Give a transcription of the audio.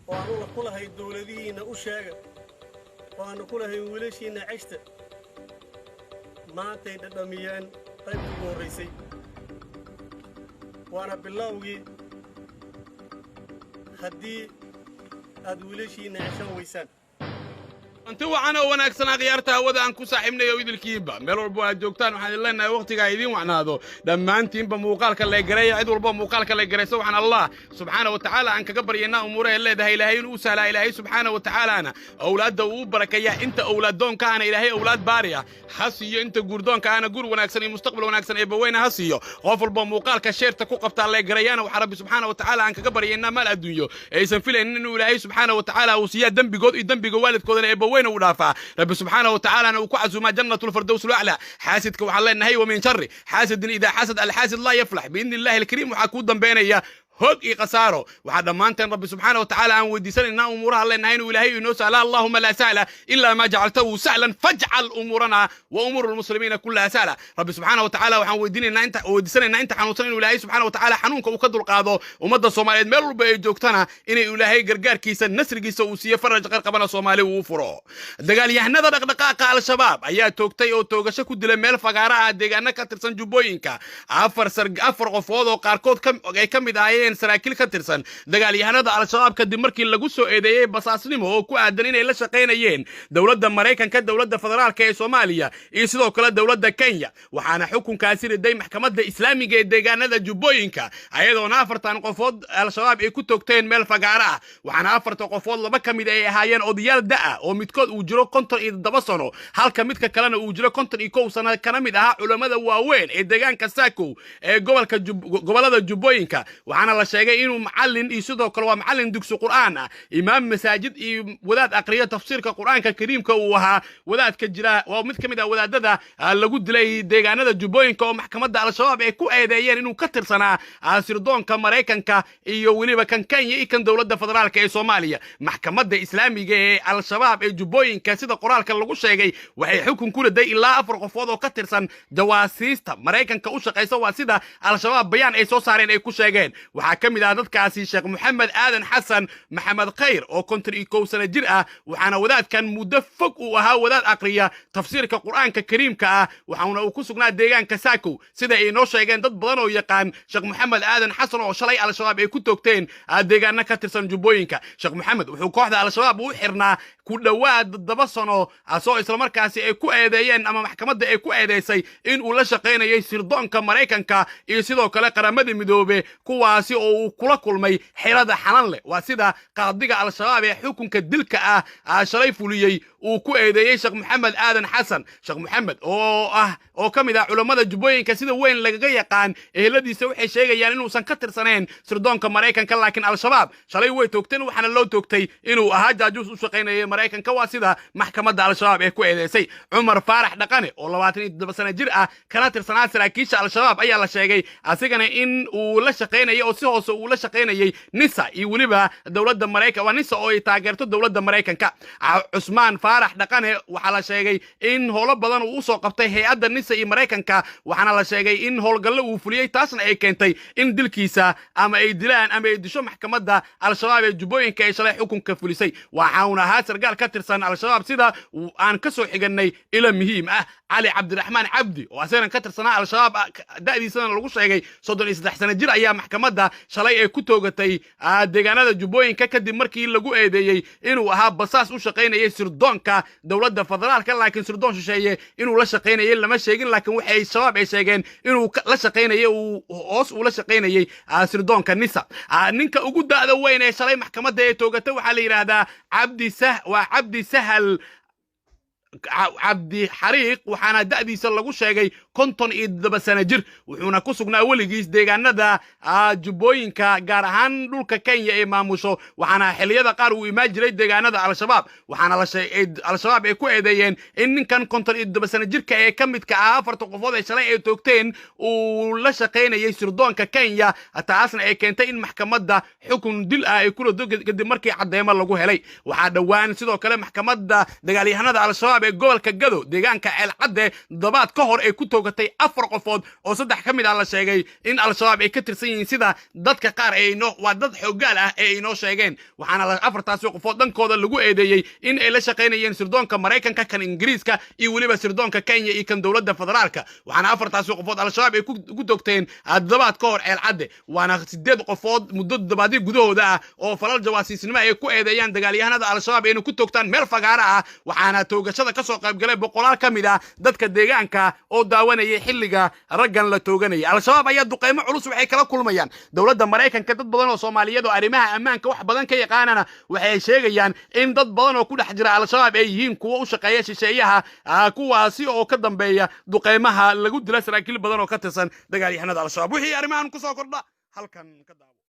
وأنا كلها الدولدين أشاعر وأنا كلها ولشين عشت ما تيدميان طيب الرئيسي وأنا بالله هدي أدولشين عشان ويسان أنت وأنا وناكسنا غيرتها وذا أنكو صاحبنا يويد الكيبة ملول بوا جوكتان وحن الله إنه وقت قايدين وعنا هذا لما أنت بموقالك اللي جري عيد وربا موقالك اللي جري سبحان الله سبحانه وتعالى عنك قبر ينا أموره إلا ده إلهي وسهل إلهي سبحانه وتعالى أنا أولاد دوب بركية أنت أولاد دون كان إلهي أولاد بارية حسي أنت جردون كان جور وناكسني مستقبل وناكسني إبوين حسيه غافل بموقالك الشير تكوق بتاع اللي جريانا وحرب سبحانه وتعالى عنك قبر ينا مال الدنيا إيسن فيل إنه إلهي سبحانه وتعالى وسيا دم بجود دم بجوالد كودنا إبوين وين ودافع رب سبحانه وتعالى أنا وكعز ما جنة الفردوس الأعلى حاسدك وحلا النهي ومن شر حاسد إذا حسد الحاسد لا يفلح بإذن الله الكريم وحكودا بيني هوك قصاره وهذا ما أنت رب سبحانه وتعالى أن ودي سنة أمورها الله نهين وإلهي نسأل اللهم لا سهل إلا ما جعلته سهلا فاجعل أمورنا وأمور المسلمين كلها سهلة رب سبحانه وتعالى وحن وديني إن أنت ودي سنة إن أنت حنوصلين وإلهي سبحانه وتعالى حنونك وكدر قاضو ومدى الصومالي ملو بيجوكتنا إن إلهي قرقار كيسا نسر كيسا وسيا فرج قرقبنا صومالي وفرو دقال يحنذا دقدقاق على الشباب أيها توقتي أو توقشا كود لميل فقاراء دقانا كترسان جبوينكا أفر غفوضو قاركود كم إدايين سراكيل كترسان دقال يحنذا على الشباب كدي مركي لقوسو إيدايي بساسنمو وكو أدنين إلا شقينيين دولة مريكان كدولة فدرال كي سوماليا إيسيدو كلا دولة كينيا وحانا حكم كاسير الدي محكمة إسلامي جي دقانا جبوينكا أيضا نافرتان قفوض على الشباب إيكو توقتين ميل فقاراء وحنا أفرت قفوض لبكا ميدايي هايين أوديال دقا ومتكود وجرو كونتر إيد دبسانو halka midka kalena uu jiro konton iyo kow sano kana mid aha culimada waaweyn ee deegaanka Saako ee gobolada Jubbooyinka waxaana la sheegay inuu macallin iyo sidoo kale waa macallin dugsi Qur'aan ah imaam masaajid iyo wadaad aqriyo tafsiirka Qur'aanka Kariimka uu ahaa wadaadka jira waa mid kamid ah wadaadada lagu dilay deegaanada Jubbooyinka oo maxkamadda al-shabaab ay ku eedeeyeen inuu ka tirsanaa sirdoonka Mareykanka iyo waliba kan Kenya iyo kan dawladda federaalka ee Soomaaliya maxkamadda islaamiga ee al-shabaab ee Jubbooyinka sida qoraalka lagu sheegay waxay xukun ku leedahay ilaa 4 qofood oo ka tirsan jawaasiista Mareykanka u shaqeysa waa sida al-shabaab bayaan ay soo saareen ay ku sheegeen waxa kamid ah dadkaasi Sheekh Maxamed Aadan Xasan Maxamed Khayr oo konton iyo kow sano jir ah waxaana wadaadkan muddo fog uu ahaa wadaad aqriya tafsiirka Qur'aanka Kariimka ah waxaana uu ku sugnaa deegaanka Saako sida ay noo sheegeen dad badan oo yaqaan Sheekh Maxamed Aadan Xasan oo shalay al-shabaab ay ku toogteen deegaanka ka tirsan Jubbooyinka Sheekh Maxamed wuxuu kooxda al-shabaab u xirnaa ku dhawaad 7 sano asoo isla markaasi ay ku eedeeyeen ama maxkamadda ay ku eedeysay in uu la shaqeynayay sirdoonka Mareykanka iyo sidoo kale qaramada midoobe kuwaasi oo uu kula kulmay xirada xalan leh waa sida qaadiga al-shabaab ee xukunka dilka ah shalay fuliyay uu ku eedeeyay Sheekh Maxamed Aadan Xasan Sheekh Maxamed oo kamid ah culimada Jubbooyinka sida weyn laga yaqaan eheladiisa waxay sheegayaan inuu san ka tirsaneen sirdoonka Mareykanka laakiin al-shabaab shalay way toogteen waxaana loo toogtay inuu ahaa jaajuus u shaqeynayay Mareykanka waa sida maxkamadda al-shabaab ee ku eedeysay Umar Faarax Dhaqane oo 27 sano jir ah kana tirsanaa saraakiisha al-shabaab ayaa la sheegay asigana in uu la shaqeynayay oo si hoose uu la shaqeynayay NISA iyo waliba dawladda Mareykanka waa NISA oo ay taageerto dawladda Mareykanka Usmaan Faarax Dhaqane waxa la sheegay in howlo badan uu soo qabtay hay'adda NISA iyo Mareykanka waxaana la sheegay in howlgallo uu fuliyay taasna ay keentay in dilkiisa ama ay dilaan ama ay disho maxkamadda al-shabaab ee Jubbooyinka ay shalay xukunka fulisay waxaana ahaa sargaal ka tirsan al-shabaab sida aan ka soo xiganay ila muhiim ah علي عبد الرحمن عبدي وأساساً كتر سنة الشباب دادي سنة لغو شيغي صدر إصدح سنة جير أيام محكمة شلاي أي كتوغتي ديغانا جوبوين ككدي مركي لغو أيدي إنو أهاب بساس وشاقين أي سردون كدولة فدرال كان لكن سردون شاقين إنو لشاقين أي لما شاقين لكن وحي الشباب أي شاقين إنو لشاقين أي وأوس ولشاقين أي سردون كالنساء نينك أقود دا وين أي شلاي محكمة دي توغتي وحالي هذا عبدي سهل عبدي حريق وحنا داديسا lagu sheegay 57 sano jir wuxuuna ku sugnaa waligiis deegaanada Jubbooyinka gaar ahaan dhulka Kenya ee maamusho waxaana xiliyada qaar uu imaan jiray deegaanada al-shabaab waxaana la sheegay al-shabaab ay ku eedeeyeen in ninkan 57 sano jirka ee kamidka ah 4 qofood ay shalay ay toogteen uu la shaqeynayay sirdoonka Kenya taasna ay keentay in maxkamadda xukun dil ah ay ku leedo kadib markii cadeemo lagu helay waxa dhawaan sidoo kale maxkamadda dagaalyahanada al-shabaab ee gobolka gado deegaanka ceelcadde dabaad ka hor ay ku toogatay 4 qofood oo 3 ka mid ah la sheegay in al-shabaab ay ka tirsan yihiin sida dadka qaar waa dad xoogaal ah ee inoo sheegeen waxaana 4taasi qofood dhankooda lagu eedeeyay in ay la shaqaynayeen sirdoonka Mareykanka kan Ingiriiska iyo waliba sirdoonka Kenya iyo kan dawladda federaalka waxaana 4taasi qofood al-shabaab ay ku toogteen dabaad ka hor ceelcadde waana 8 qofood muddo dabaadii gudahooda ah oo falal jawaasiisnimo ay ku eedeeyaan dagaalyahanada al-shabaab inay ku toogtaan meel fagaara ah waxaana toogashada ka soo qayb galay boqolaal ka mid ah dadka deegaanka oo daawanayay xilliga raggan la tooganayay al-shabaab ayaa duqeymo culus waxay kala kulmayaan dawladda Mareykanka dad badan oo Soomaaliyeed oo arrimaha ammaanka wax badan ka yaqaanana waxay sheegayaan in dad badan oo ku dhex jira al-shabaab ay yihiin kuwa u shaqeeya shisheeyaha kuwaasi oo ka dambeeya duqeymaha lagu dila saraakiil badan oo ka tirsan dagaalyahanada al-shabaab wixii arrimahan ku soo kordha halkan ka daawo